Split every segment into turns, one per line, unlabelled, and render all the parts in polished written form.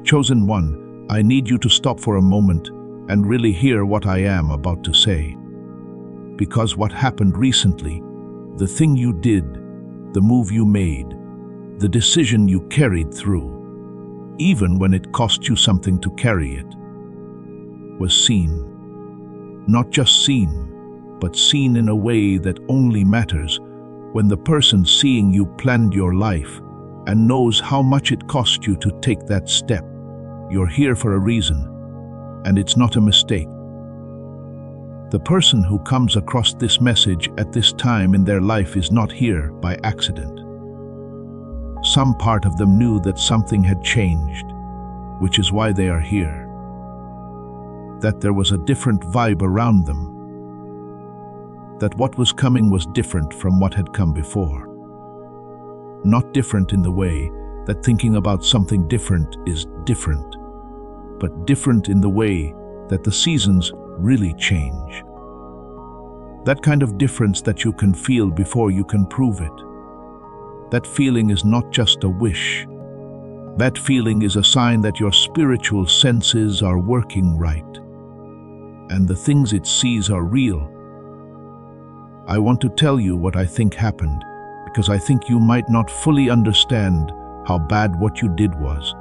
Chosen one, I need you to stop for a moment and really hear what I am about to say. Because what happened recently, the thing you did, the move you made, the decision you carried through, even when it cost you something to carry it, was seen. Not just seen, but seen in a way that only matters when the person seeing you planned your life and knows how much it cost you to take that step. You're here for a reason, and it's not a mistake. The person who comes across this message at this time in their life is not here by accident. Some part of them knew that something had changed, which is why they are here. That there was a different vibe around them. That what was coming was different from what had come before. Not different in the way that thinking about something different is different, but different in the way that the seasons really change. That kind of difference that you can feel before you can prove it. That feeling is not just a wish. That feeling is a sign that your spiritual senses are working right, and the things it sees are real. I want to tell you what I think happened, because I think you might not fully understand how bad what you did was.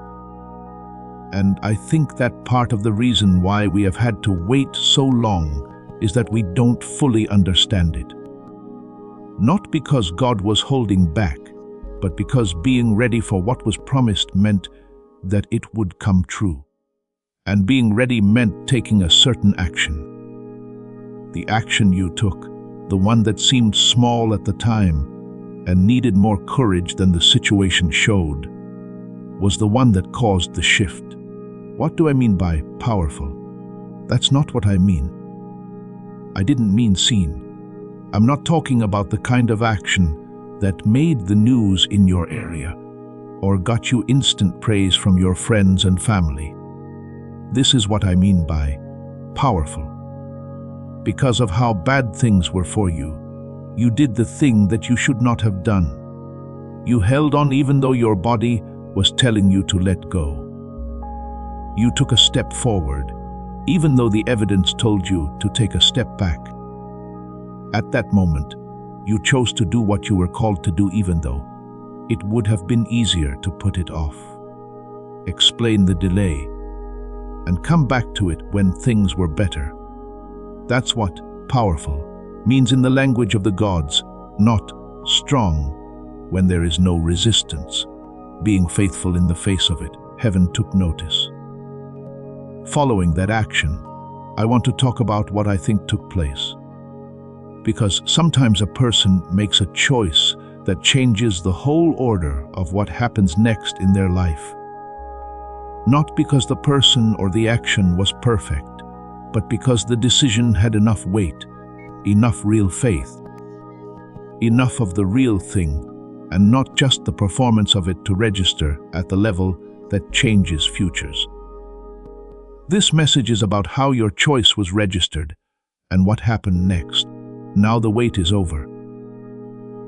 And I think that part of the reason why we have had to wait so long is that we don't fully understand it. Not because God was holding back, but because being ready for what was promised meant that it would come true. And being ready meant taking a certain action. The action you took, the one that seemed small at the time and needed more courage than the situation showed, was the one that caused the shift. What do I mean by powerful? That's not what I mean. I didn't mean seen. I'm not talking about the kind of action that made the news in your area or got you instant praise from your friends and family. This is what I mean by powerful. Because of how bad things were for you, you did the thing that you should not have done. You held on even though your body was telling you to let go. You took a step forward, even though the evidence told you to take a step back. At that moment, you chose to do what you were called to do even though it would have been easier to put it off. Explain the delay, and come back to it when things were better. That's what powerful means in the language of the gods, not strong when there is no resistance. Being faithful in the face of it, heaven took notice. Following that action, I want to talk about what I think took place. Because sometimes a person makes a choice that changes the whole order of what happens next in their life. Not because the person or the action was perfect, but because the decision had enough weight, enough real faith, enough of the real thing, and not just the performance of it to register at the level that changes futures. This message is about how your choice was registered and what happened next. Now the wait is over.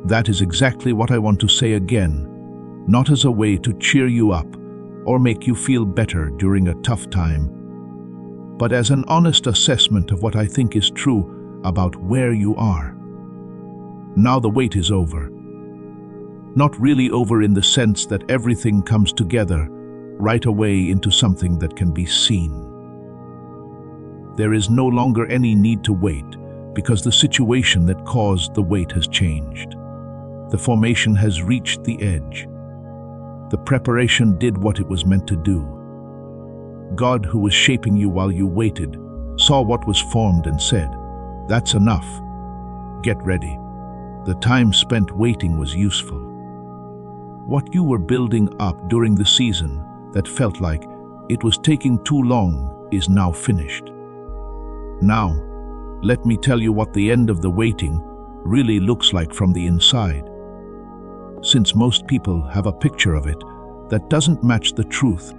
That is exactly what I want to say again, not as a way to cheer you up or make you feel better during a tough time, but as an honest assessment of what I think is true about where you are. Now the wait is over. Not really over in the sense that everything comes together right away into something that can be seen. There is no longer any need to wait because the situation that caused the wait has changed. The formation has reached the edge. The preparation did what it was meant to do. God, who was shaping you while you waited, saw what was formed and said, "That's enough. Get ready." The time spent waiting was useful. What you were building up during the season that felt like it was taking too long is now finished. Now, let me tell you what the end of the waiting really looks like from the inside. Since most people have a picture of it that doesn't match the truth,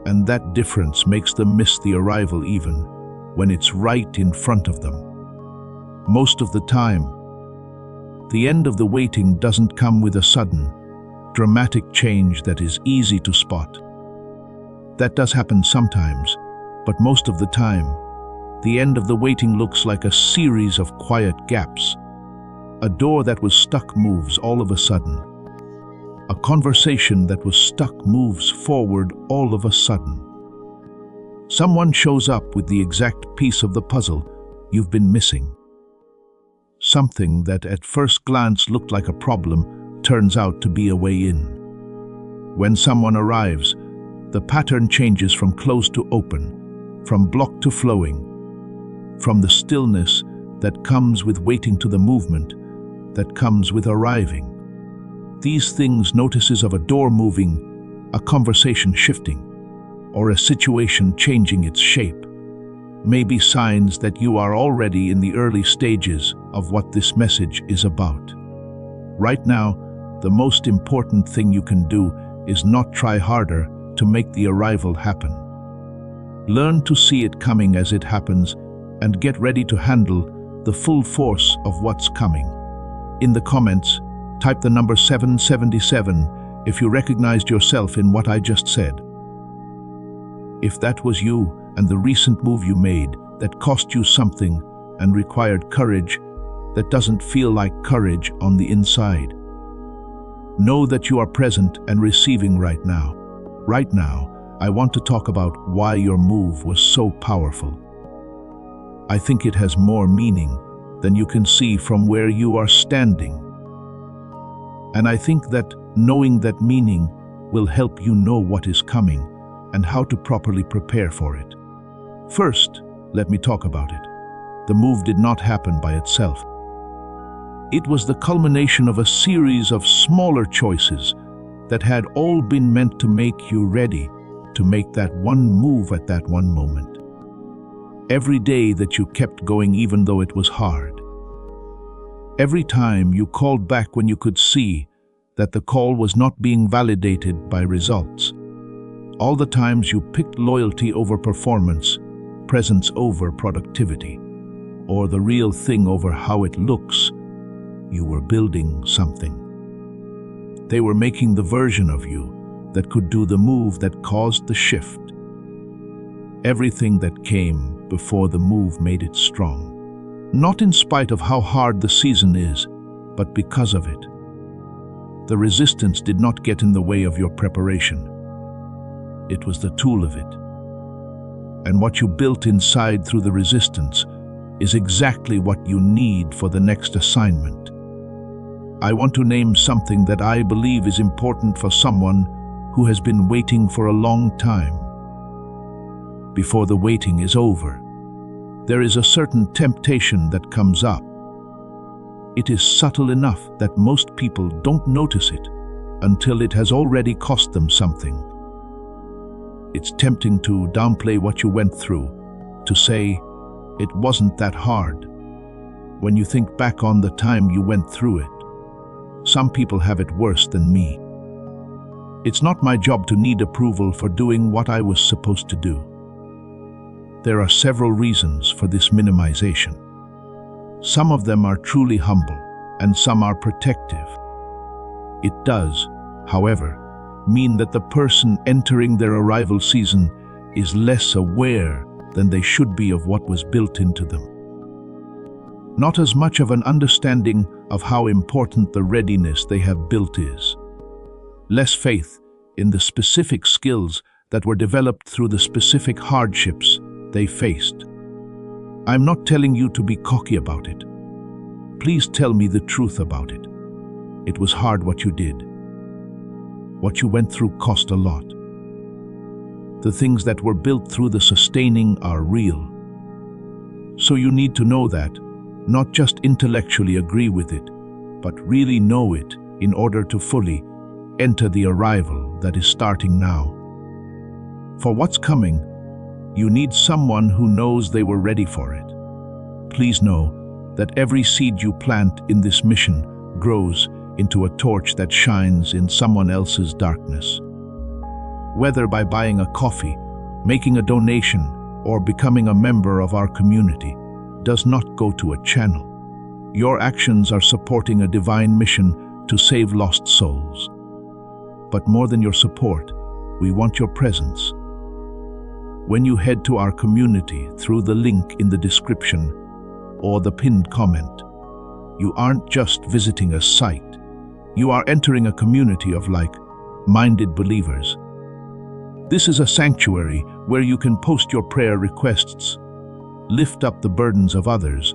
and that difference makes them miss the arrival even when it's right in front of them. Most of the time, the end of the waiting doesn't come with a sudden, dramatic change that is easy to spot. That does happen sometimes, but most of the time, the end of the waiting looks like a series of quiet gaps. A door that was stuck moves all of a sudden. A conversation that was stuck moves forward all of a sudden. Someone shows up with the exact piece of the puzzle you've been missing. Something that at first glance looked like a problem turns out to be a way in. When someone arrives, the pattern changes from closed to open, from blocked to flowing, from the stillness that comes with waiting to the movement that comes with arriving. These things, notices of a door moving, a conversation shifting, or a situation changing its shape, may be signs that you are already in the early stages of what this message is about. Right now, the most important thing you can do is not try harder to make the arrival happen. Learn to see it coming as it happens and get ready to handle the full force of what's coming. In the comments, type the number 777 if you recognized yourself in what I just said. If that was you and the recent move you made that cost you something and required courage that doesn't feel like courage on the inside, know that you are present and receiving right now. Right now, I want to talk about why your move was so powerful. I think it has more meaning than you can see from where you are standing. And I think that knowing that meaning will help you know what is coming and how to properly prepare for it. First, let me talk about it. The move did not happen by itself. It was the culmination of a series of smaller choices that had all been meant to make you ready to make that one move at that one moment. Every day that you kept going even though it was hard. Every time you called back when you could see that the call was not being validated by results. All the times you picked loyalty over performance, presence over productivity, or the real thing over how it looks, you were building something. They were making the version of you that could do the move that caused the shift. Everything that came before the move made it strong. Not in spite of how hard the season is, but because of it. The resistance did not get in the way of your preparation. It was the tool of it. And what you built inside through the resistance is exactly what you need for the next assignment. I want to name something that I believe is important for someone who has been waiting for a long time. Before the waiting is over, there is a certain temptation that comes up. It is subtle enough that most people don't notice it until it has already cost them something. It's tempting to downplay what you went through, to say, it wasn't that hard. When you think back on the time you went through it, some people have it worse than me. It's not my job to need approval for doing what I was supposed to do. There are several reasons for this minimization. Some of them are truly humble, and some are protective. It does, however, mean that the person entering their arrival season is less aware than they should be of what was built into them. Not as much of an understanding of how important the readiness they have built is. Less faith in the specific skills that were developed through the specific hardships they faced. I'm not telling you to be cocky about it. Please tell me the truth about it. It was hard what you did. What you went through cost a lot. The things that were built through the sustaining are real. So you need to know that, not just intellectually agree with it, but really know it in order to fully enter the arrival that is starting now. For what's coming, you need someone who knows they were ready for it. Please know that every seed you plant in this mission grows into a torch that shines in someone else's darkness. Whether by buying a coffee, making a donation, or becoming a member of our community, does not go to a channel. Your actions are supporting a divine mission to save lost souls. But more than your support, we want your presence. when you head to our community through the link in the description or the pinned comment. You aren't just visiting a site. You are entering a community of like-minded believers. This is a sanctuary where you can post your prayer requests, lift up the burdens of others,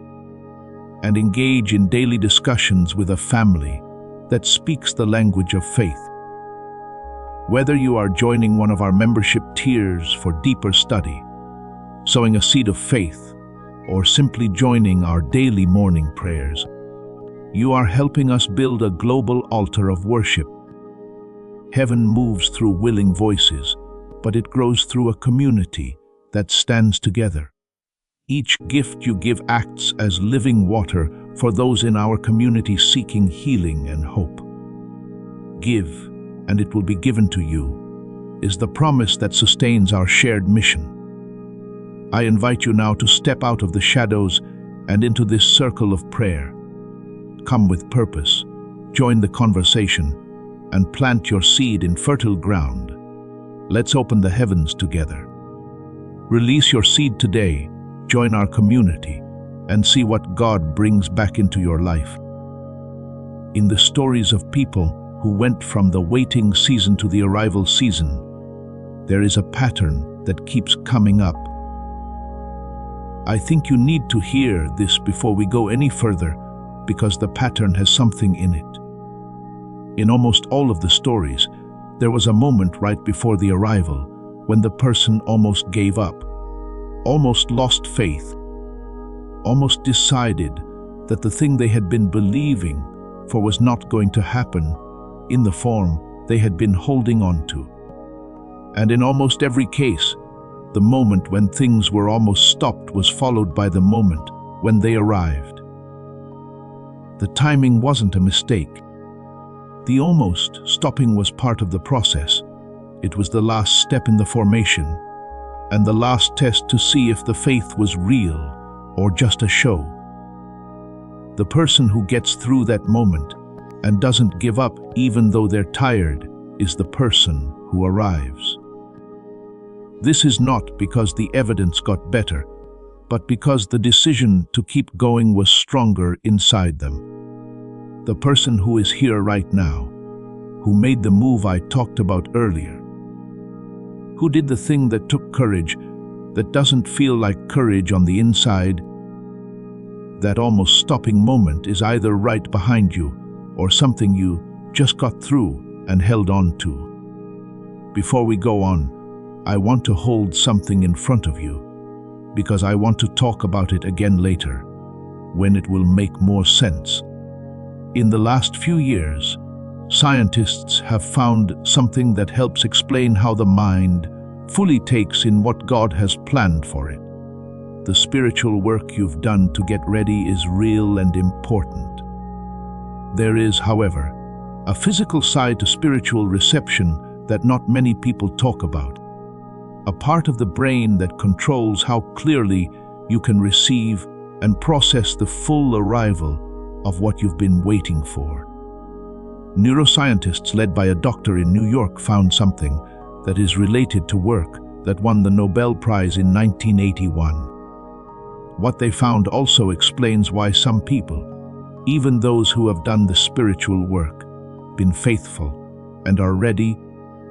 and engage in daily discussions with a family that speaks the language of faith. Whether you are joining one of our membership tiers for deeper study, sowing a seed of faith, or simply joining our daily morning prayers, you are helping us build a global altar of worship. Heaven moves through willing voices, but it grows through a community that stands together. Each gift you give acts as living water for those in our community seeking healing and hope. Give, and it will be given to you, is the promise that sustains our shared mission. I invite you now to step out of the shadows and into this circle of prayer. Come with purpose, join the conversation, and plant your seed in fertile ground. Let's open the heavens together. Release your seed today, join our community, and see what God brings back into your life. In the stories of people who went from the waiting season to the arrival season, there is a pattern that keeps coming up. I think you need to hear this before we go any further, because the pattern has something in it. In almost all of the stories, there was a moment right before the arrival when the person almost gave up, almost lost faith, almost decided that the thing they had been believing for was not going to happen in the form they had been holding on to. And in almost every case, the moment when things were almost stopped was followed by the moment when they arrived. The timing wasn't a mistake. The almost stopping was part of the process. It was the last step in the formation, and the last test to see if the faith was real or just a show. The person who gets through that moment and doesn't give up even though they're tired is the person who arrives. This is not because the evidence got better, but because the decision to keep going was stronger inside them. The person who is here right now, who made the move I talked about earlier, who did the thing that took courage, that doesn't feel like courage on the inside, that almost stopping moment is either right behind you or something you just got through and held on to. Before we go on, I want to hold something in front of you, because I want to talk about it again later, when it will make more sense. In the last few years, scientists have found something that helps explain how the mind fully takes in what God has planned for it. The spiritual work you've done to get ready is real and important. There is, however, a physical side to spiritual reception that not many people talk about. A part of the brain that controls how clearly you can receive and process the full arrival of what you've been waiting for. Neuroscientists led by a doctor in New York found something that is related to work that won the Nobel Prize in 1981. What they found also explains why some people, even those who have done the spiritual work, been faithful, and are ready,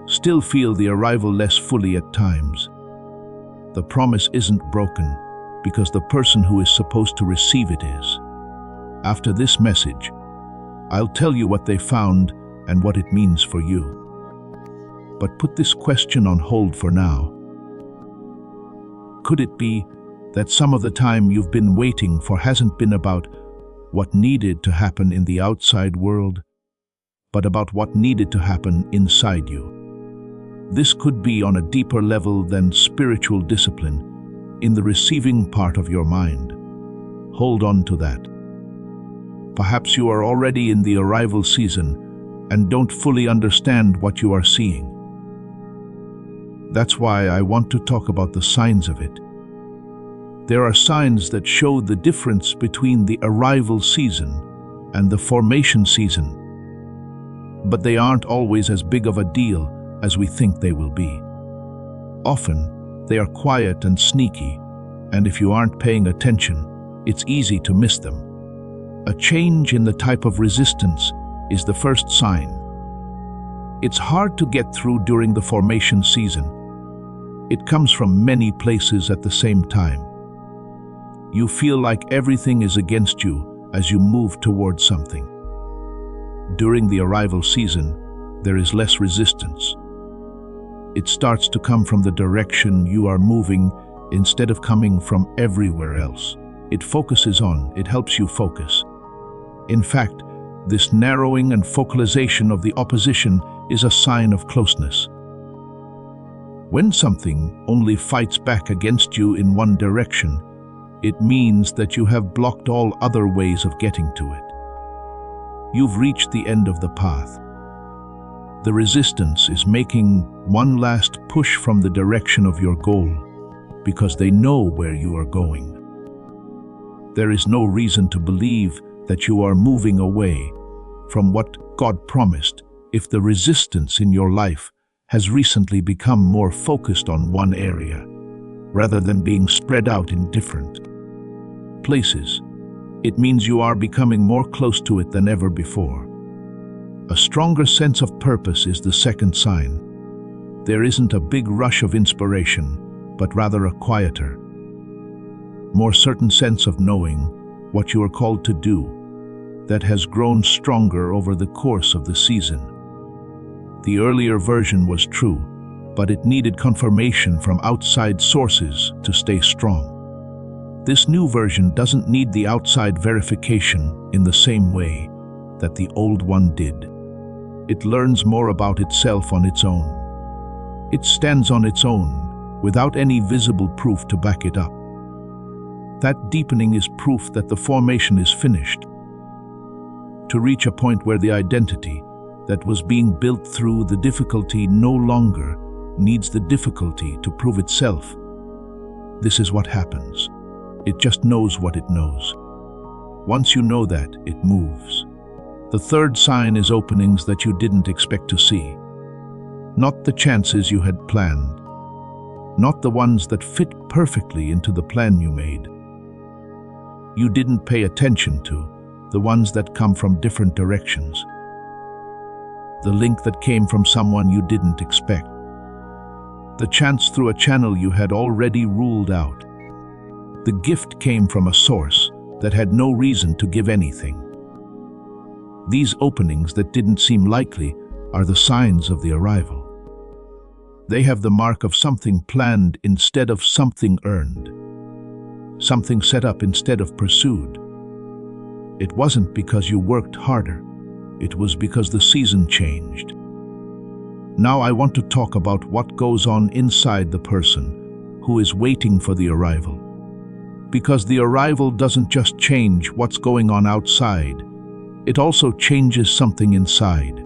still feel the arrival less fully at times. The promise isn't broken because the person who is supposed to receive it is. After this message, I'll tell you what they found and what it means for you. But put this question on hold for now. Could it be that some of the time you've been waiting for hasn't been about what needed to happen in the outside world, but about what needed to happen inside you? This could be on a deeper level than spiritual discipline, in the receiving part of your mind. Hold on to that. Perhaps you are already in the arrival season and don't fully understand what you are seeing. That's why I want to talk about the signs of it. There are signs that show the difference between the arrival season and the formation season, but they aren't always as big of a deal as we think they will be. Often, They are quiet and sneaky, and if you aren't paying attention, it's easy to miss them. A change in the type of resistance is the first sign. It's hard to get through during the formation season. It comes from many places at the same time. You feel like everything is against you as you move towards something. During the arrival season, there is less resistance. It starts to come from the direction you are moving instead of coming from everywhere else. It helps you focus. In fact, this narrowing and focalization of the opposition is a sign of closeness. When something only fights back against you in one direction, it means that you have blocked all other ways of getting to it. You've reached the end of the path. The resistance is making one last push from the direction of your goal because they know where you are going. There is no reason to believe that you are moving away from what God promised if the resistance in your life has recently become more focused on one area rather than being spread out in different places. It means you are becoming more close to it than ever before. A stronger sense of purpose is the second sign. There isn't a big rush of inspiration, but rather a quieter, more certain sense of knowing what you are called to do that has grown stronger over the course of the season. The earlier version was true, but it needed confirmation from outside sources to stay strong. This new version doesn't need the outside verification in the same way that the old one did. It learns more about itself on its own. It stands on its own without any visible proof to back it up. That deepening is proof that the formation is finished. To reach a point where the identity that was being built through the difficulty no longer needs the difficulty to prove itself. This is what happens. It just knows what it knows. Once you know that, it moves. The third sign is openings that you didn't expect to see. Not the chances you had planned. Not the ones that fit perfectly into the plan you made. You didn't pay attention to the ones that come from different directions. The link that came from someone you didn't expect. The chance through a channel you had already ruled out. The gift came from a source that had no reason to give anything. These openings that didn't seem likely are the signs of the arrival. They have the mark of something planned instead of something earned. Something set up instead of pursued. It wasn't because you worked harder. It was because the season changed. Now I want to talk about what goes on inside the person who is waiting for the arrival. Because the arrival doesn't just change what's going on outside, it also changes something inside.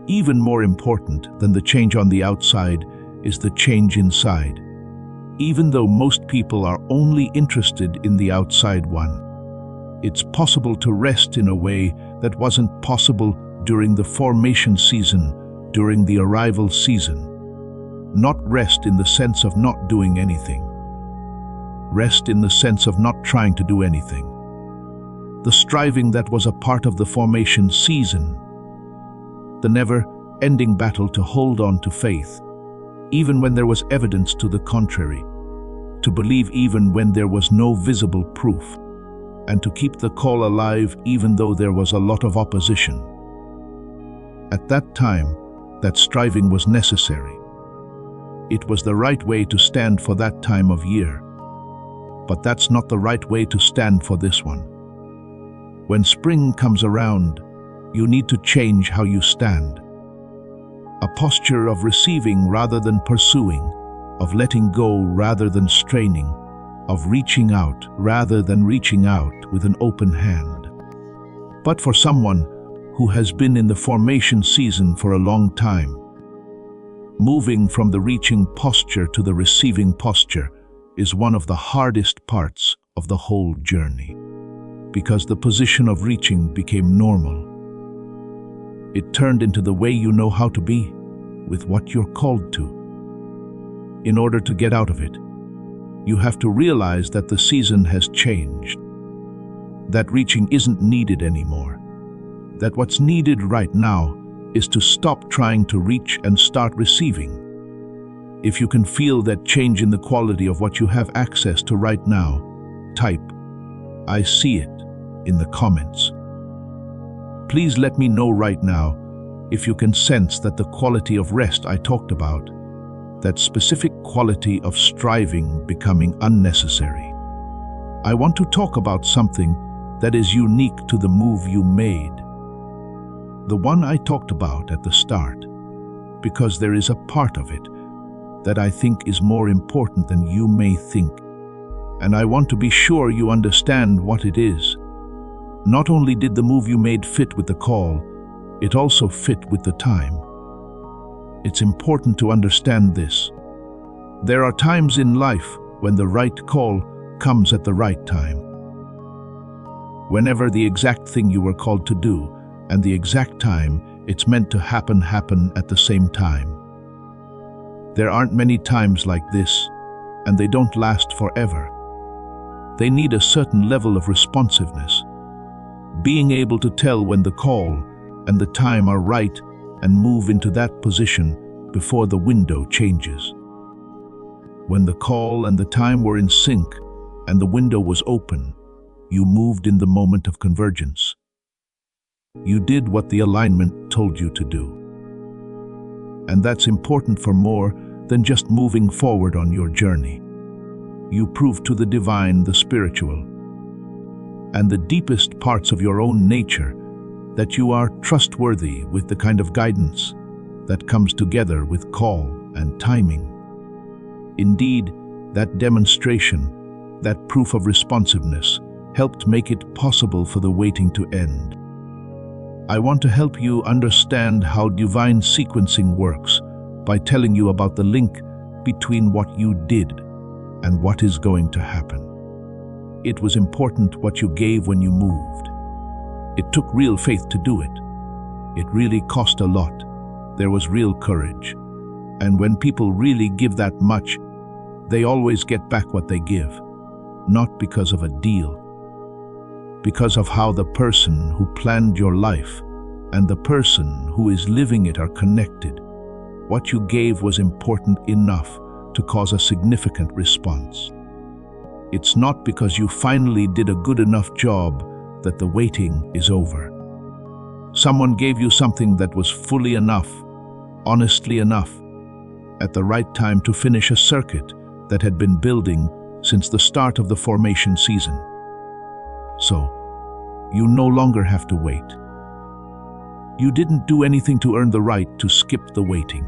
Even more important than the change on the outside is the change inside. Even though most people are only interested in the outside one, it's possible to rest in a way that wasn't possible during the formation season, during the arrival season. Not rest in the sense of not doing anything. Rest in the sense of not trying to do anything. The striving that was a part of the formation season. The never-ending battle to hold on to faith, even when there was evidence to the contrary. To believe even when there was no visible proof. And to keep the call alive even though there was a lot of opposition. At that time, that striving was necessary. It was the right way to stand for that time of year. But that's not the right way to stand for this one. When spring comes around, you need to change how you stand. A posture of receiving rather than pursuing, of letting go rather than straining, of reaching out rather than reaching out with an open hand. But for someone who has been in the formation season for a long time, moving from the reaching posture to the receiving posture is one of the hardest parts of the whole journey, because the position of reaching became normal. It turned into the way you know how to be, with what you're called to. in order to get out of it. You have to realize that the season has changed, that reaching isn't needed anymore, that what's needed right now is to stop trying to reach and start receiving. If you can feel that change in the quality of what you have access to right now, type, "I see it," in the comments. Please let me know right now if you can sense that the quality of rest I talked about, that specific quality of striving becoming unnecessary. I want to talk about something that is unique to the move you made. The one I talked about at the start, because there is a part of it that I think is more important than you may think. And I want to be sure you understand what it is. Not only did the move you made fit with the call, it also fit with the time. It's important to understand this. There are times in life when the right call comes at the right time. Whenever the exact thing you were called to do and the exact time it's meant to happen at the same time. There aren't many times like this, and they don't last forever. They need a certain level of responsiveness. Being able to tell when the call and the time are right and move into that position before the window changes. When the call and the time were in sync and the window was open, you moved in the moment of convergence. You did what the alignment told you to do. And that's important for more than just moving forward on your journey. You prove to the divine, the spiritual, and the deepest parts of your own nature that you are trustworthy with the kind of guidance that comes together with call and timing. Indeed, that demonstration, that proof of responsiveness, helped make it possible for the waiting to end. I want to help you understand how divine sequencing works by telling you about the link between what you did and what is going to happen. It was important what you gave when you moved. It took real faith to do it. It really cost a lot. There was real courage. And when people really give that much, they always get back what they give. Not because of a deal, because of how the person who planned your life and the person who is living it are connected. What you gave was important enough to cause a significant response. It's not because you finally did a good enough job that the waiting is over. Someone gave you something that was fully enough, honestly enough, at the right time to finish a circuit that had been building since the start of the formation season. So, you no longer have to wait. You didn't do anything to earn the right to skip the waiting.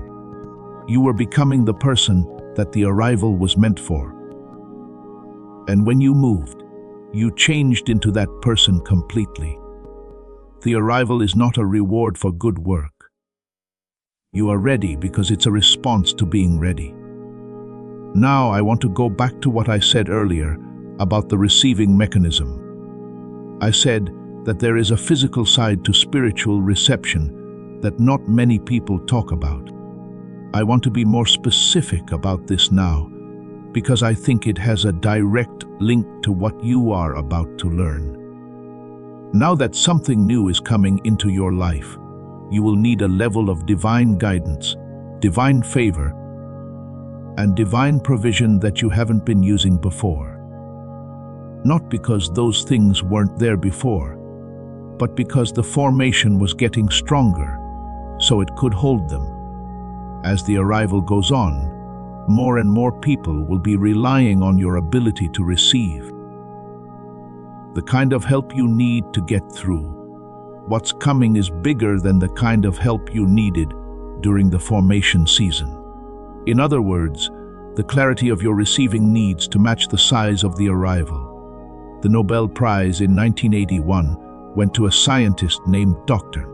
You were becoming the person that the arrival was meant for. And when you moved, you changed into that person completely. The arrival is not a reward for good work. You are ready because it's a response to being ready. Now I want to go back to what I said earlier about the receiving mechanism. I said that there is a physical side to spiritual reception that not many people talk about. I want to be more specific about this now because I think it has a direct link to what you are about to learn. Now that something new is coming into your life, you will need a level of divine guidance, divine favor, and divine provision that you haven't been using before. Not because those things weren't there before, but because the formation was getting stronger, so it could hold them. As the arrival goes on, more and more people will be relying on your ability to receive. The kind of help you need to get through. What's coming is bigger than the kind of help you needed during the formation season. In other words, the clarity of your receiving needs to match the size of the arrival. The Nobel Prize in 1981 went to a scientist named Dr.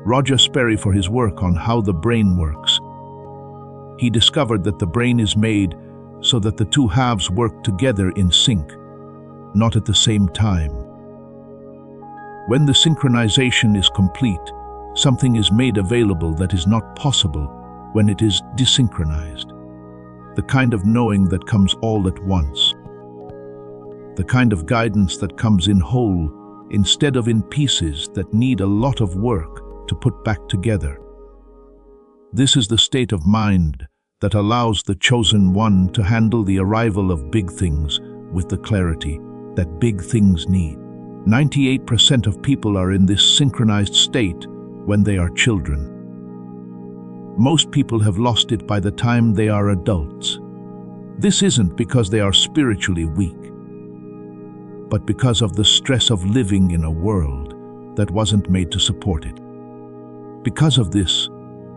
Roger Sperry for his work on how the brain works. He discovered that the brain is made so that the two halves work together in sync, not at the same time. When the synchronization is complete, something is made available that is not possible when it is desynchronized. the kind of knowing that comes all at once, the kind of guidance that comes in whole instead of in pieces that need a lot of work to put back together. This is the state of mind that allows the chosen one to handle the arrival of big things with the clarity that big things need. 98% of people are in this synchronized state when they are children. Most people have lost it by the time they are adults. This isn't because they are spiritually weak, but because of the stress of living in a world that wasn't made to support it. Because of this,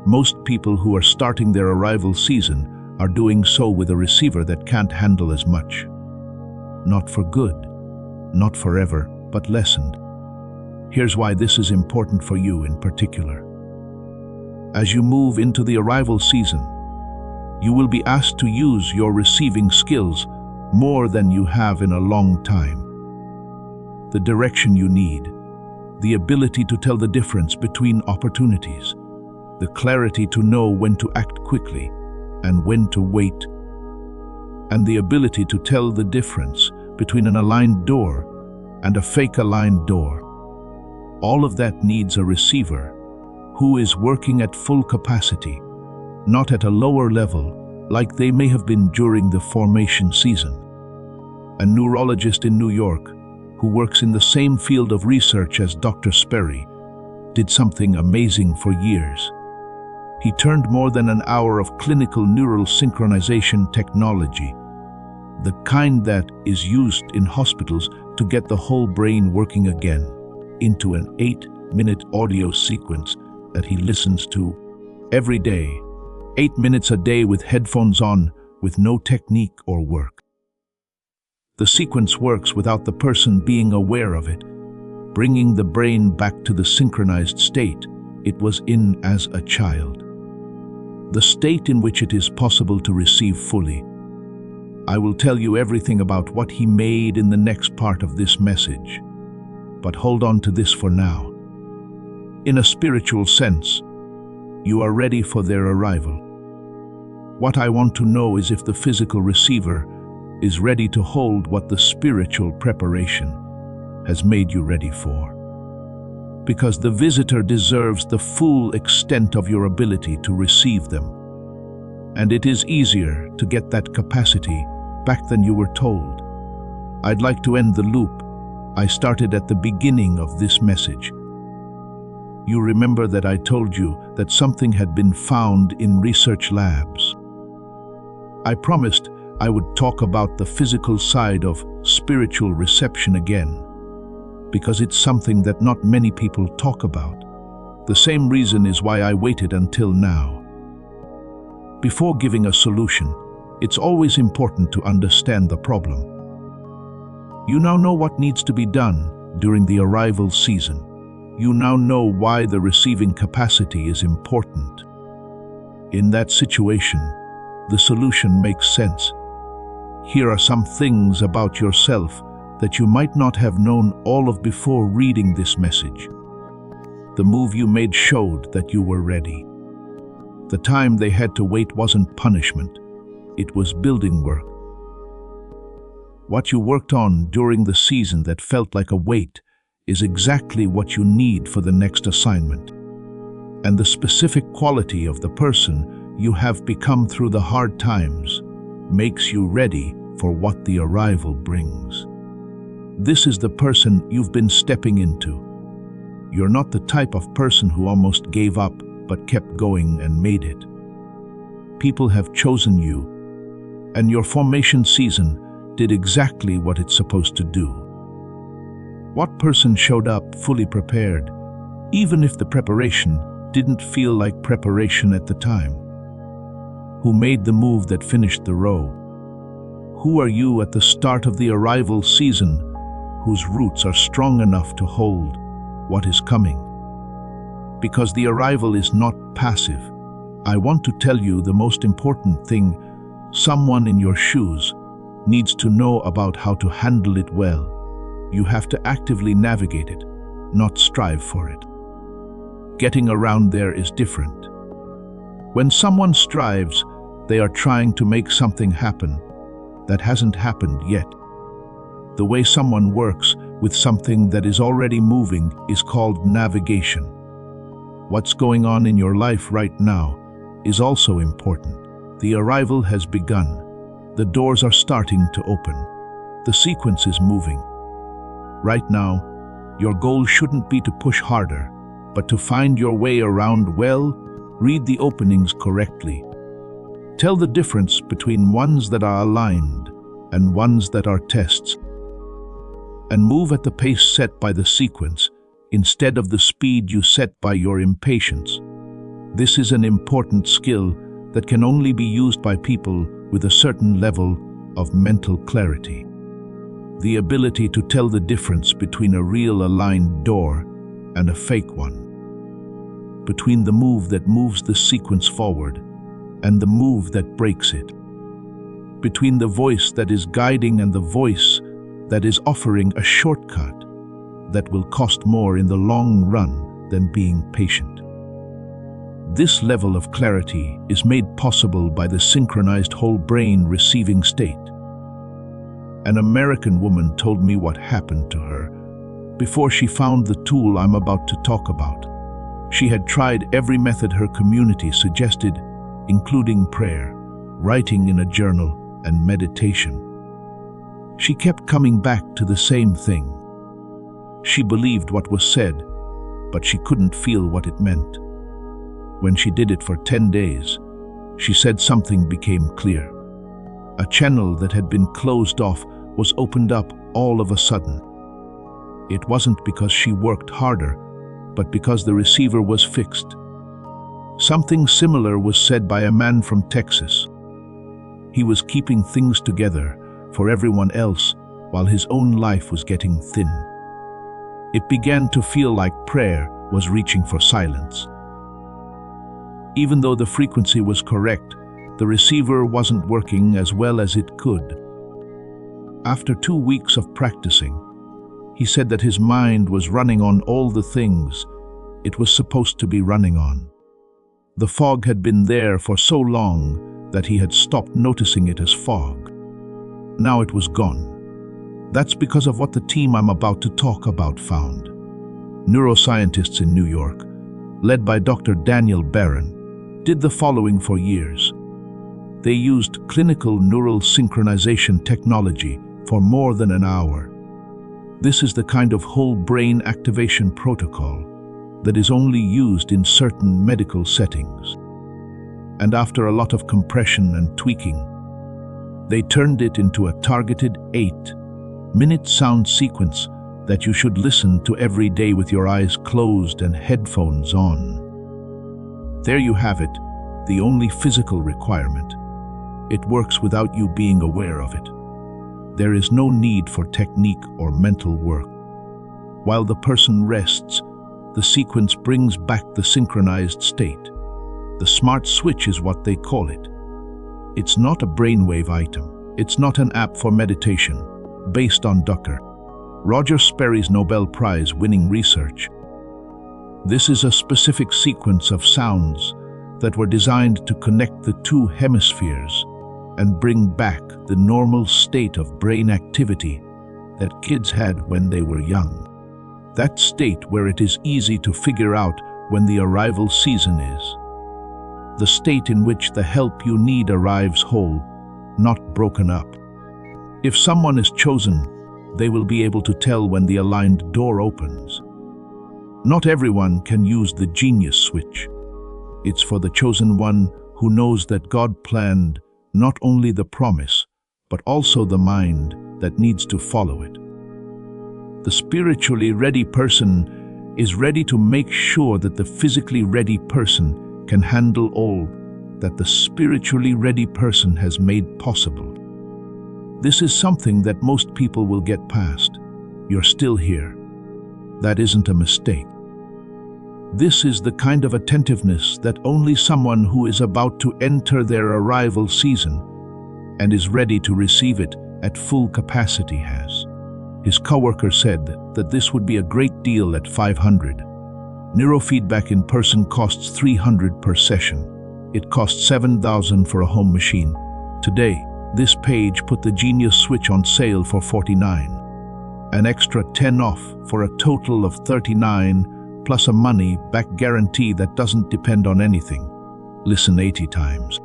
most people who are starting their arrival season are doing so with a receiver that can't handle as much. Not for good, not forever, but lessened. Here's why this is important for you in particular. As you move into the arrival season, you will be asked to use your receiving skills more than you have in a long time. The direction you need, the ability to tell the difference between opportunities, the clarity to know when to act quickly and when to wait, and the ability to tell the difference between an aligned door and a fake aligned door. All of that needs a receiver who is working at full capacity, not at a lower level like they may have been during the formation season. A neurologist in New York who works in the same field of research as Dr. Sperry did something amazing for years. He turned more than an hour of clinical neural synchronization technology, the kind that is used in hospitals to get the whole brain working again, into an 8-minute audio sequence that he listens to every day, 8 minutes a day with headphones on, with no technique or work. The sequence works without the person being aware of it, bringing the brain back to the synchronized state it was in as a child, the state in which it is possible to receive fully. I will tell you everything about what he made in the next part of this message, but hold on to this for now. In a spiritual sense, you are ready for their arrival. What I want to know is if the physical receiver is ready to hold what the spiritual preparation has made you ready for. Because the visitor deserves the full extent of your ability to receive them. And it is easier to get that capacity back than you were told. I'd like to end the loop I started at the beginning of this message. You remember that I told you that something had been found in research labs. I promised I would talk about the physical side of spiritual reception again, because it's something that not many people talk about. The same reason is why I waited until now. Before giving a solution, it's always important to understand the problem. You now know what needs to be done during the arrival season. You now know why the receiving capacity is important. In that situation, the solution makes sense. Here are some things about yourself that you might not have known all of before reading this message. The move you made showed that you were ready. The time they had to wait wasn't punishment, it was building work. What you worked on during the season that felt like a weight is exactly what you need for the next assignment. And the specific quality of the person you have become through the hard times makes you ready for what the arrival brings. This is the person you've been stepping into. You're not the type of person who almost gave up but kept going and made it. People have chosen you, and your formation season did exactly what it's supposed to do. What person showed up fully prepared, even if the preparation didn't feel like preparation at the time? Who made the move that finished the row? Who are you at the start of the arrival season whose roots are strong enough to hold what is coming? Because the arrival is not passive, I want to tell you the most important thing someone in your shoes needs to know about how to handle it well. You have to actively navigate it, not strive for it. Getting around there is different. When someone strives, They are trying to make something happen that hasn't happened yet. The way someone works with something that is already moving is called navigation. What's going on in your life right now is also important. The arrival has begun. The doors are starting to open. The sequence is moving. Right now, your goal shouldn't be to push harder, but to find your way around well. Read the openings correctly. Tell the difference between ones that are aligned and ones that are tests. And move at the pace set by the sequence instead of the speed you set by your impatience. This is an important skill that can only be used by people with a certain level of mental clarity. The ability to tell the difference between a real aligned door and a fake one. Between the move that moves the sequence forward and the move that breaks it. Between the voice that is guiding and the voice that is offering a shortcut that will cost more in the long run than being patient. This level of clarity is made possible by the synchronized whole brain receiving state. An American woman told me what happened to her before she found the tool I'm about to talk about. She had tried every method her community suggested, including prayer, writing in a journal, and meditation. She kept coming back to the same thing. She believed what was said, but she couldn't feel what it meant. When she did it for 10 days, she said something became clear. A channel that had been closed off was opened up all of a sudden. It wasn't because she worked harder, but because the receiver was fixed. Something similar was said by a man from Texas. He was keeping things together for everyone else while his own life was getting thin. It began to feel like prayer was reaching for silence. Even though the frequency was correct, the receiver wasn't working as well as it could. After 2 weeks of practicing, he said that his mind was running on all the things it was supposed to be running on. The fog had been there for so long that he had stopped noticing it as fog. Now it was gone. That's because of what the team I'm about to talk about found. Neuroscientists in New York, led by Dr. Daniel Barron, did the following for years. They used clinical neural synchronization technology for more than an hour. This is the kind of whole brain activation protocol that is only used in certain medical settings. And after a lot of compression and tweaking, they turned it into a targeted 8-minute sound sequence that you should listen to every day with your eyes closed and headphones on. There you have it, the only physical requirement. It works without you being aware of it. There is no need for technique or mental work. While the person rests, the sequence brings back the synchronized state. The smart switch is what they call it. It's not a brainwave item. It's not an app for meditation, based on Dr. Roger Sperry's Nobel Prize-winning research. This is a specific sequence of sounds that were designed to connect the two hemispheres and bring back the normal state of brain activity that kids had when they were young. That state where it is easy to figure out when the arrival season is. The state in which the help you need arrives whole, not broken up. If someone is chosen, they will be able to tell when the aligned door opens. Not everyone can use the genius switch. It's for the chosen one who knows that God planned not only the promise, but also the mind that needs to follow it. The spiritually ready person is ready to make sure that the physically ready person can handle all that the spiritually ready person has made possible. This is something that most people will get past. You're still here. That isn't a mistake. This is the kind of attentiveness that only someone who is about to enter their arrival season and is ready to receive it at full capacity has. His coworker said that this would be a great deal at $500. Neurofeedback in person costs $300 per session. It cost 7,000 for a home machine. Today, this page put the Genius Switch on sale for 49. An extra 10 off for a total of 39, plus a money-back guarantee that doesn't depend on anything. Listen 80 times.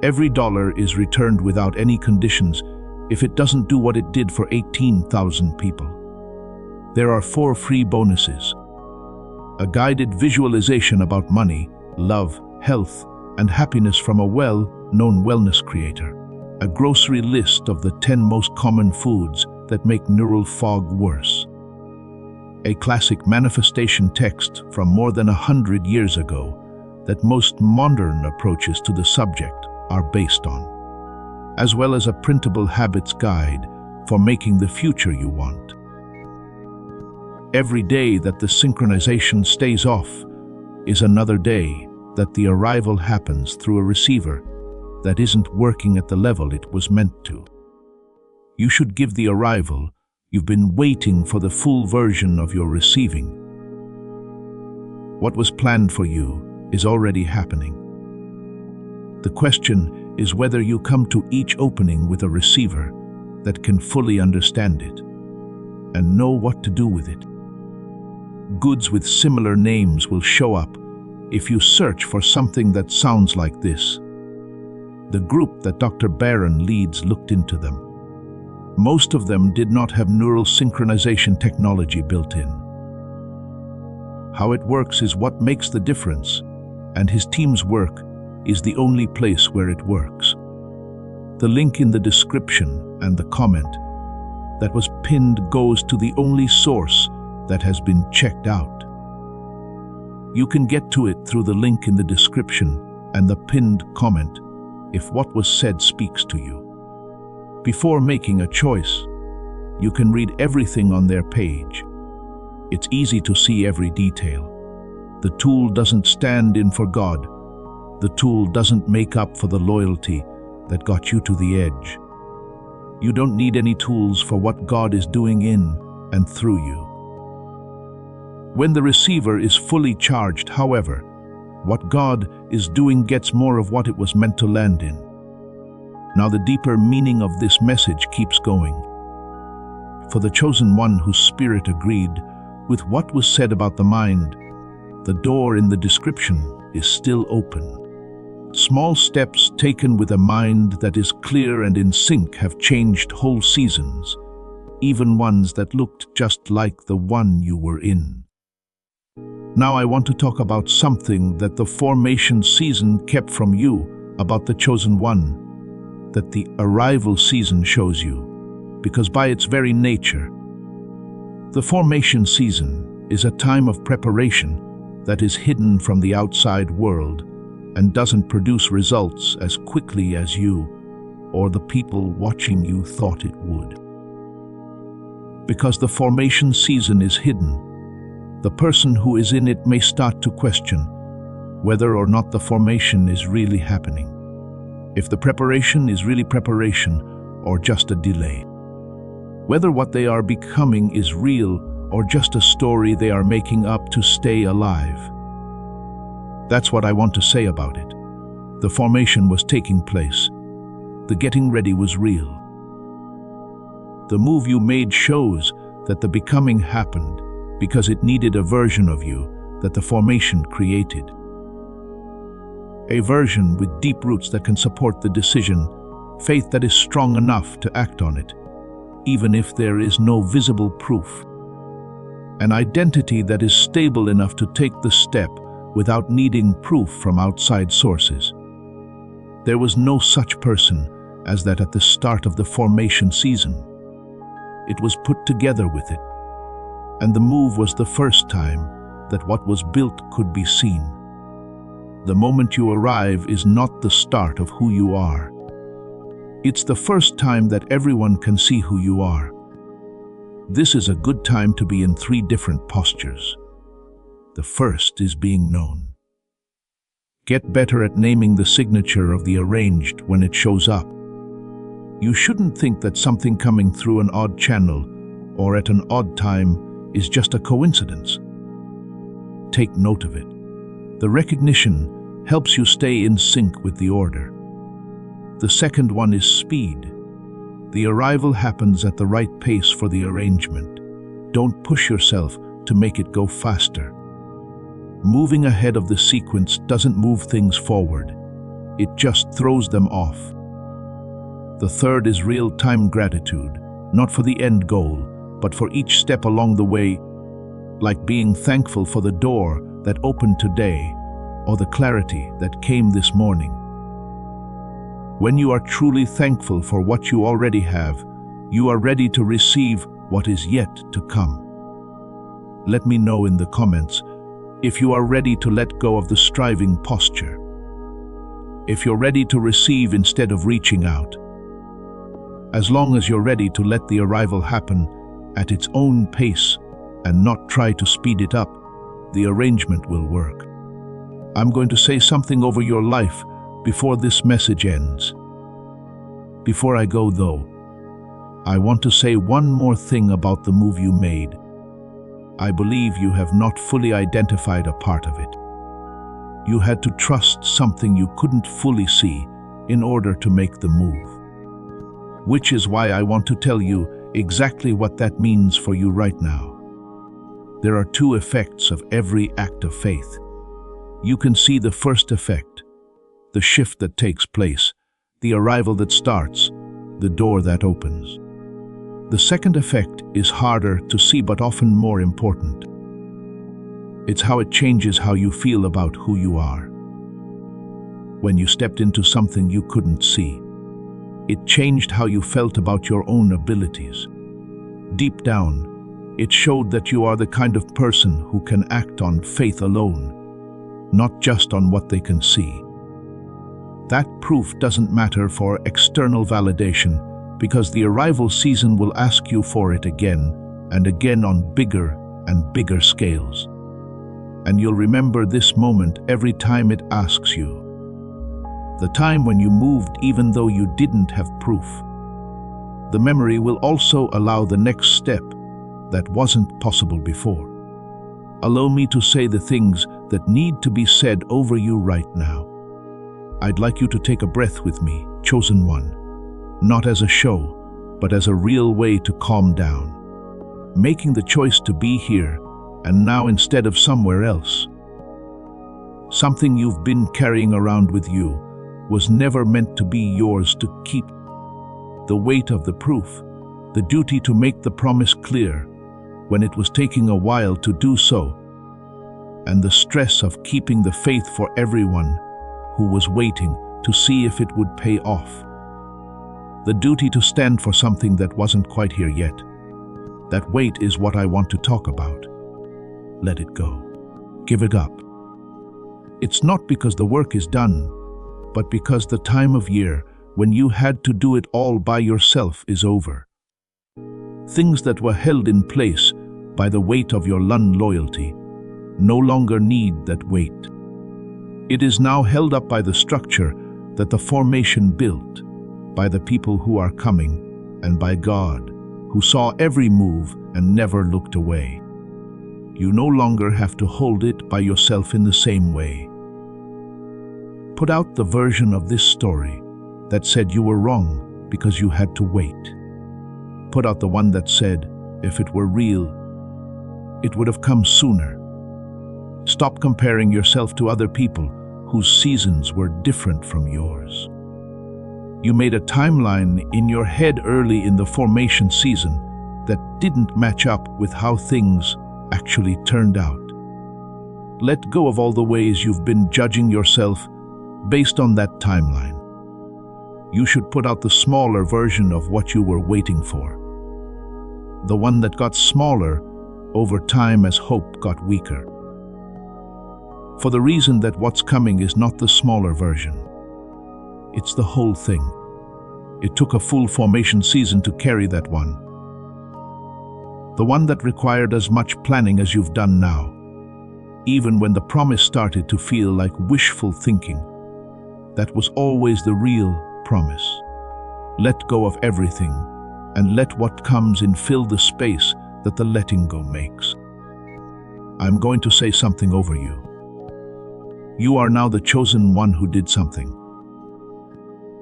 Every dollar is returned without any conditions if it doesn't do what it did for 18,000 people. There are 4 free bonuses. A guided visualization about money, love, health, and happiness from a well-known wellness creator. A grocery list of the 10 most common foods that make neural fog worse. A classic manifestation text from more than 100 years ago that most modern approaches to the subject are based on, as well as a printable habits guide for making the future you want. Every day that the synchronization stays off is another day that the arrival happens through a receiver that isn't working at the level it was meant to. You should give the arrival you've been waiting for the full version of your receiving. What was planned for you is already happening. The question is whether you come to each opening with a receiver that can fully understand it and know what to do with it. Goods with similar names will show up if you search for something that sounds like this. The group that Dr. Barron leads looked into them. Most of them did not have neural synchronization technology built in. How it works is what makes the difference, and his team's work is the only place where it works. The link in the description and the comment that was pinned goes to the only source that has been checked out. You can get to it through the link in the description and the pinned comment if what was said speaks to you. Before making a choice, you can read everything on their page. It's easy to see every detail. The tool doesn't stand in for God. The tool doesn't make up for the loyalty that got you to the edge. You don't need any tools for what God is doing in and through you. When the receiver is fully charged, however, what God is doing gets more of what it was meant to land in. Now the deeper meaning of this message keeps going. For the chosen one whose spirit agreed with what was said about the mind, the door in the description is still open. Small steps taken with a mind that is clear and in sync have changed whole seasons, even ones that looked just like the one you were in. Now I want to talk about something that the formation season kept from you about the chosen one, that the arrival season shows you, because by its very nature, the formation season is a time of preparation that is hidden from the outside world and doesn't produce results as quickly as you or the people watching you thought it would. Because the formation season is hidden, the person who is in it may start to question whether or not the formation is really happening, if the preparation is really preparation or just a delay, whether what they are becoming is real or just a story they are making up to stay alive. That's what I want to say about it. The formation was taking place. The getting ready was real. The move you made shows that the becoming happened because it needed a version of you that the formation created. A version with deep roots that can support the decision, faith that is strong enough to act on it, even if there is no visible proof. An identity that is stable enough to take the step without needing proof from outside sources. There was no such person as that at the start of the formation season. It was put together with it, and the move was the first time that what was built could be seen. The moment you arrive is not the start of who you are. It's the first time that everyone can see who you are. This is a good time to be in 3 different postures. The first is being known. Get better at naming the signature of the arranged when it shows up. You shouldn't think that something coming through an odd channel or at an odd time is just a coincidence. Take note of it. The recognition helps you stay in sync with the order. The second one is speed. The arrival happens at the right pace for the arrangement. Don't push yourself to make it go faster. Moving ahead of the sequence doesn't move things forward. It just throws them off. The third is real-time gratitude, not for the end goal, but for each step along the way, like being thankful for the door that opened today or the clarity that came this morning. When you are truly thankful for what you already have, you are ready to receive what is yet to come. Let me know in the comments if you are ready to let go of the striving posture. If you're ready to receive instead of reaching out. As long as you're ready to let the arrival happen at its own pace and not try to speed it up, the arrangement will work. I'm going to say something over your life before this message ends. Before I go though, I want to say one more thing about the move you made. I believe you have not fully identified a part of it. You had to trust something you couldn't fully see in order to make the move. Which is why I want to tell you exactly what that means for you right now. There are two effects of every act of faith. You can see the first effect, the shift that takes place, the arrival that starts, the door that opens. The second effect is harder to see but often more important. It's how it changes how you feel about who you are. When you stepped into something you couldn't see, it changed how you felt about your own abilities. Deep down, it showed that you are the kind of person who can act on faith alone, not just on what they can see. That proof doesn't matter for external validation because the arrival season will ask you for it again and again on bigger and bigger scales. And you'll remember this moment every time it asks you. The time when you moved even though you didn't have proof. The memory will also allow the next step that wasn't possible before. Allow me to say the things that need to be said over you right now. I'd like you to take a breath with me, chosen one, not as a show, but as a real way to calm down. Making the choice to be here and now instead of somewhere else. Something you've been carrying around with you was never meant to be yours to keep. The weight of the proof, the duty to make the promise clear when it was taking a while to do so, and the stress of keeping the faith for everyone who was waiting to see if it would pay off. The duty to stand for something that wasn't quite here yet. That weight is what I want to talk about. Let it go. Give it up. It's not because the work is done, but because the time of year when you had to do it all by yourself is over. Things that were held in place by the weight of your loyalty no longer need that weight. It is now held up by the structure that the formation built, by the people who are coming, and by God, who saw every move and never looked away. You no longer have to hold it by yourself in the same way. Put out the version of this story that said you were wrong because you had to wait. Put out the one that said, if it were real, it would have come sooner. Stop comparing yourself to other people whose seasons were different from yours. You made a timeline in your head early in the formation season that didn't match up with how things actually turned out. Let go of all the ways you've been judging yourself based on that timeline. You should put out the smaller version of what you were waiting for. The one that got smaller over time as hope got weaker. For the reason that what's coming is not the smaller version. It's the whole thing. It took a full formation season to carry that one. The one that required as much planning as you've done now. Even when the promise started to feel like wishful thinking, that was always the real promise. Let go of everything and let what comes in fill the space that the letting go makes. I'm going to say something over you. You are now the chosen one who did something.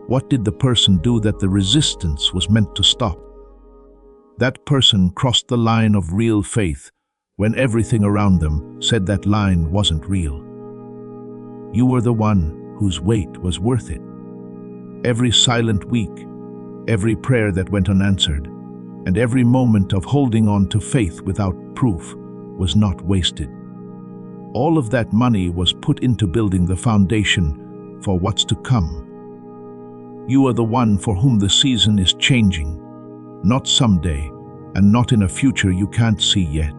What did the person do that the resistance was meant to stop? That person crossed the line of real faith when everything around them said that line wasn't real. You were the one whose wait was worth it. Every silent week, every prayer that went unanswered, and every moment of holding on to faith without proof was not wasted. All of that money was put into building the foundation for what's to come. You are the one for whom the season is changing, not someday, and not in a future you can't see yet.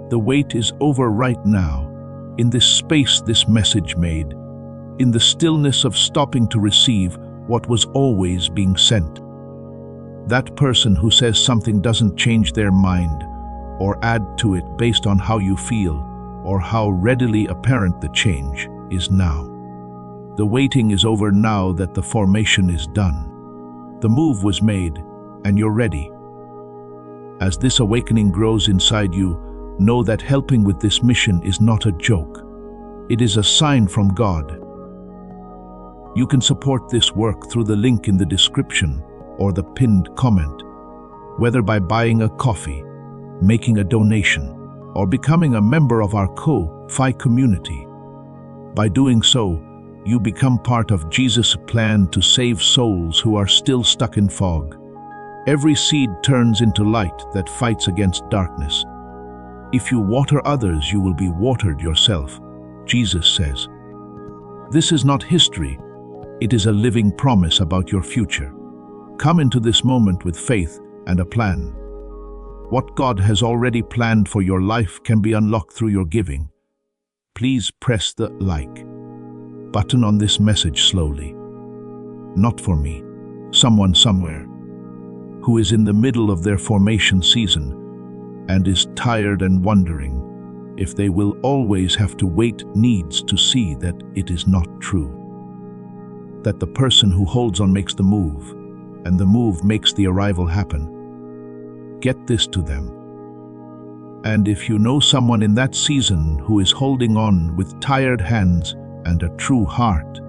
The wait is over right now, in this space this message made, in the stillness of stopping to receive what was always being sent. That person who says something doesn't change their mind or add to it based on how you feel or how readily apparent the change is now. The waiting is over now that the formation is done. The move was made and you're ready. As this awakening grows inside you, know that helping with this mission is not a joke. It is a sign from God. You can support this work through the link in the description or the pinned comment, whether by buying a coffee, making a donation, or becoming a member of our Ko-Fi community. By doing so, you become part of Jesus' plan to save souls who are still stuck in fog. Every seed turns into light that fights against darkness. If you water others, you will be watered yourself, Jesus says. This is not history. It is a living promise about your future. Come into this moment with faith and a plan. What God has already planned for your life can be unlocked through your giving. Please press the like button on this message slowly. Not for me, someone somewhere who is in the middle of their formation season and is tired and wondering if they will always have to wait, needs to see that it is not true. That the person who holds on makes the move, and the move makes the arrival happen. Get this to them. And if you know someone in that season who is holding on with tired hands and a true heart,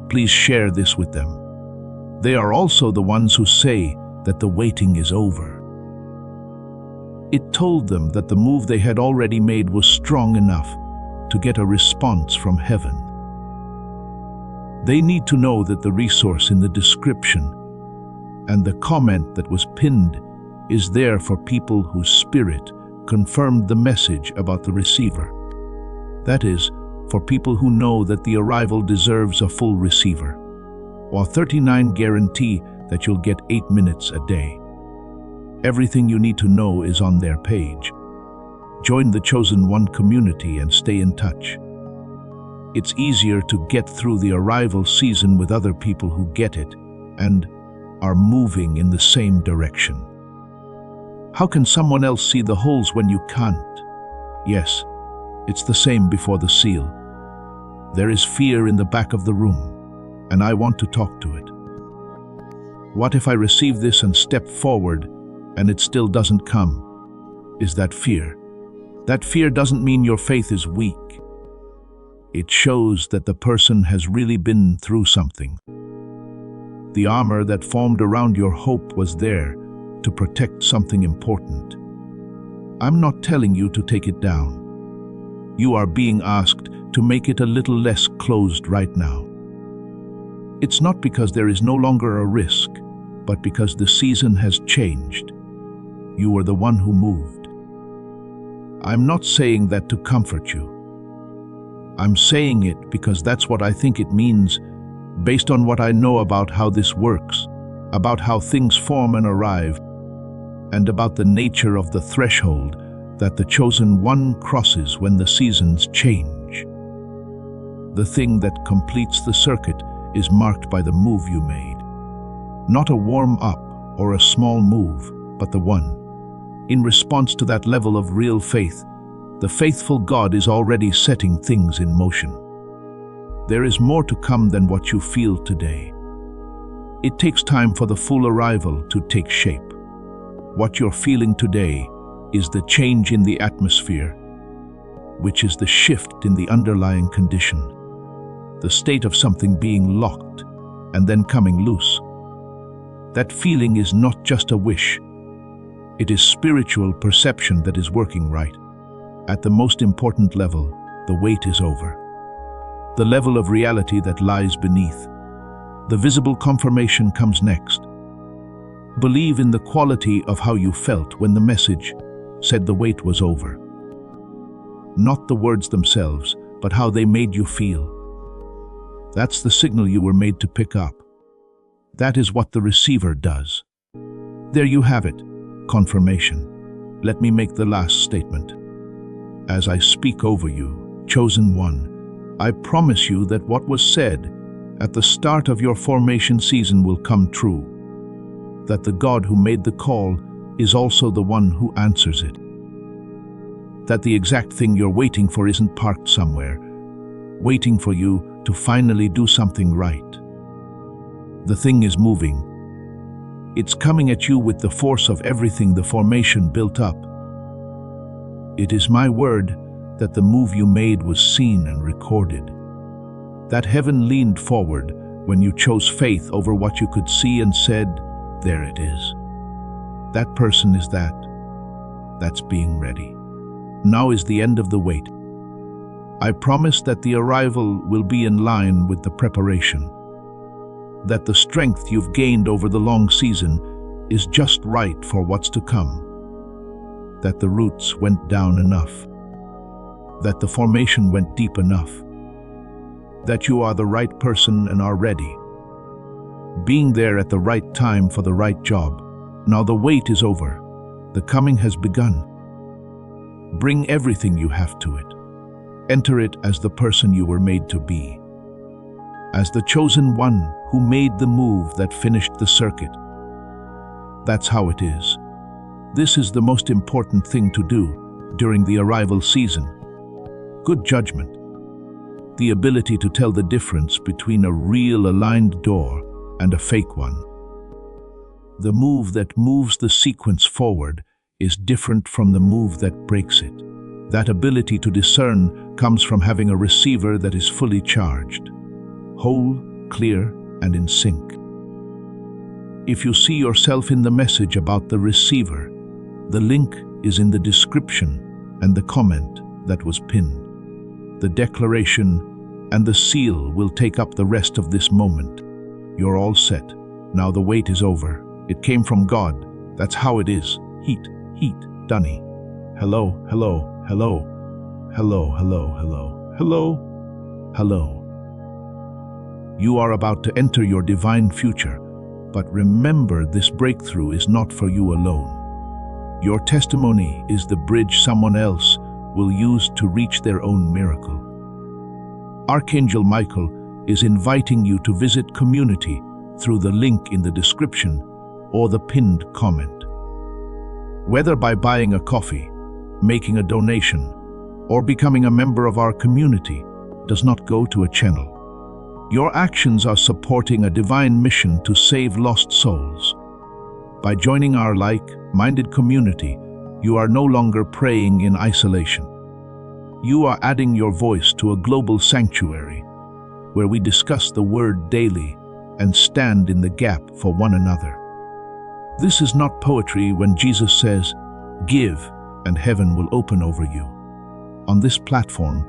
please share this with them. They are also the ones who say that the waiting is over. It told them that the move they had already made was strong enough to get a response from heaven. They need to know that the resource in the description and the comment that was pinned is there for people whose spirit confirmed the message about the receiver. That is, for people who know that the arrival deserves a full receiver, while 39 guarantee that you'll get 8 minutes a day. Everything you need to know is on their page. Join the Chosen One community and stay in touch. It's easier to get through the arrival season with other people who get it and are moving in the same direction. How can someone else see the holes when you can't? Yes, it's the same before the seal. There is fear in the back of the room, and I want to talk to it. What if I receive this and step forward and it still doesn't come? Is that fear? That fear doesn't mean your faith is weak. It shows that the person has really been through something. The armor that formed around your hope was there to protect something important. I'm not telling you to take it down. You are being asked to make it a little less closed right now. It's not because there is no longer a risk, but because the season has changed. You are the one who moved. I'm not saying that to comfort you. I'm saying it because that's what I think it means, based on what I know about how this works, about how things form and arrive, and about the nature of the threshold that the chosen one crosses when the seasons change. The thing that completes the circuit is marked by the move you made. Not a warm-up or a small move, but the one. In response to that level of real faith, the faithful God is already setting things in motion. There is more to come than what you feel today. It takes time for the full arrival to take shape. What you're feeling today is the change in the atmosphere, which is the shift in the underlying condition. the state of something being locked and then coming loose. That feeling is not just a wish. It is spiritual perception that is working right. At the most important level, the wait is over. The level of reality that lies beneath. The visible confirmation comes next. Believe in the quality of how you felt when the message said the wait was over. Not the words themselves, but how they made you feel. That's the signal you were made to pick up. That is what the receiver does. There you have it, confirmation. Let me make the last statement. As I speak over you, chosen one, I promise you that what was said at the start of your formation season will come true. That the God who made the call is also the one who answers it. That the exact thing you're waiting for isn't parked somewhere, waiting for you to finally do something right. The thing is moving. It's coming at you with the force of everything the formation built up. It is my word that the move you made was seen and recorded. That heaven leaned forward when you chose faith over what you could see and said, there it is. That person is that. That's being ready. Now is the end of the wait. I promise that the arrival will be in line with the preparation. That the strength you've gained over the long season is just right for what's to come. That the roots went down enough. That the formation went deep enough. That you are the right person and are ready. Being there at the right time for the right job. Now the wait is over. The coming has begun. Bring everything you have to it. Enter it as the person you were made to be. As the chosen one who made the move that finished the circuit. That's how it is. This is the most important thing to do during the arrival season. Good judgment. The ability to tell the difference between a real aligned door and a fake one. The move that moves the sequence forward is different from the move that breaks it. That ability to discern comes from having a receiver that is fully charged, whole, clear, and in sync. If you see yourself in the message about the receiver, the link is in the description and the comment that was pinned. The declaration and the seal will take up the rest of this moment. You're all set. Now the wait is over. It came from God. That's how it is. Heat, Dunny. Hello, hello, hello. Hello, hello, hello. Hello, hello. You are about to enter your divine future, but remember, this breakthrough is not for you alone. Your testimony is the bridge someone else will use to reach their own miracle. Archangel Michael is inviting you to visit community through the link in the description or the pinned comment. Whether by buying a coffee, making a donation, or becoming a member of our community does not go to a channel. Your actions are supporting a divine mission to save lost souls. By joining our like-minded community, you are no longer praying in isolation. You are adding your voice to a global sanctuary where we discuss the word daily and stand in the gap for one another. This is not poetry when Jesus says, "Give, and heaven will open over you." On this platform,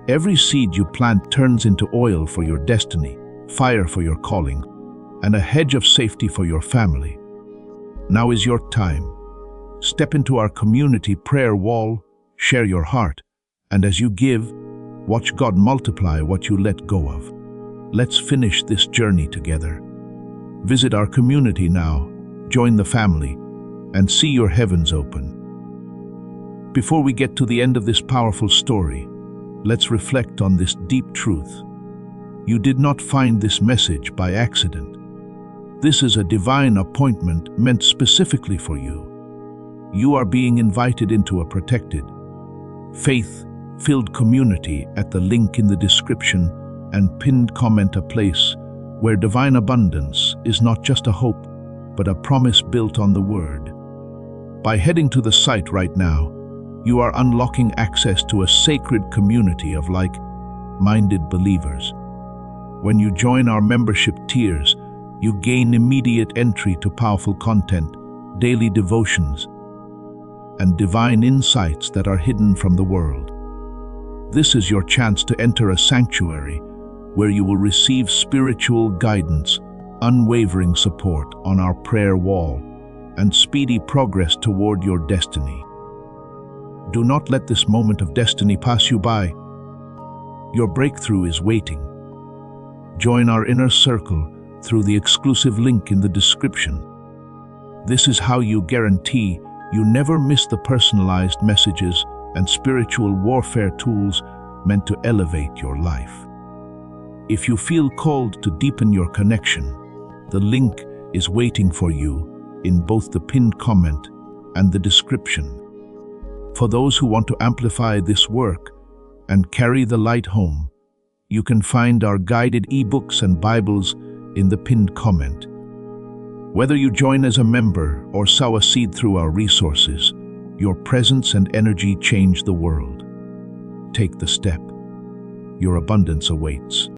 every seed you plant turns into oil for your destiny, fire for your calling, and a hedge of safety for your family. Now is your time. Step into our community prayer wall, share your heart, and as you give, watch God multiply what you let go of. Let's finish this journey together. Visit our community now, join the family, and see your heavens open. Before we get to the end of this powerful story, let's reflect on this deep truth. You did not find this message by accident. This is a divine appointment meant specifically for you. You are being invited into a protected, faith-filled community at the link in the description and pinned comment, a place where divine abundance is not just a hope, but a promise built on the Word. By heading to the site right now, you are unlocking access to a sacred community of like-minded believers. When you join our membership tiers, you gain immediate entry to powerful content, daily devotions, and divine insights that are hidden from the world. This is your chance to enter a sanctuary where you will receive spiritual guidance, unwavering support on our prayer wall, and speedy progress toward your destiny. Do not let this moment of destiny pass you by. Your breakthrough is waiting. Join our inner circle through the exclusive link in the description. This is how you guarantee you never miss the personalized messages and spiritual warfare tools meant to elevate your life. If you feel called to deepen your connection, the link is waiting for you in both the pinned comment and the description. For those who want to amplify this work and carry the light home, you can find our guided ebooks and Bibles in the pinned comment. Whether you join as a member or sow a seed through our resources, your presence and energy change the world. Take the step. Your abundance awaits.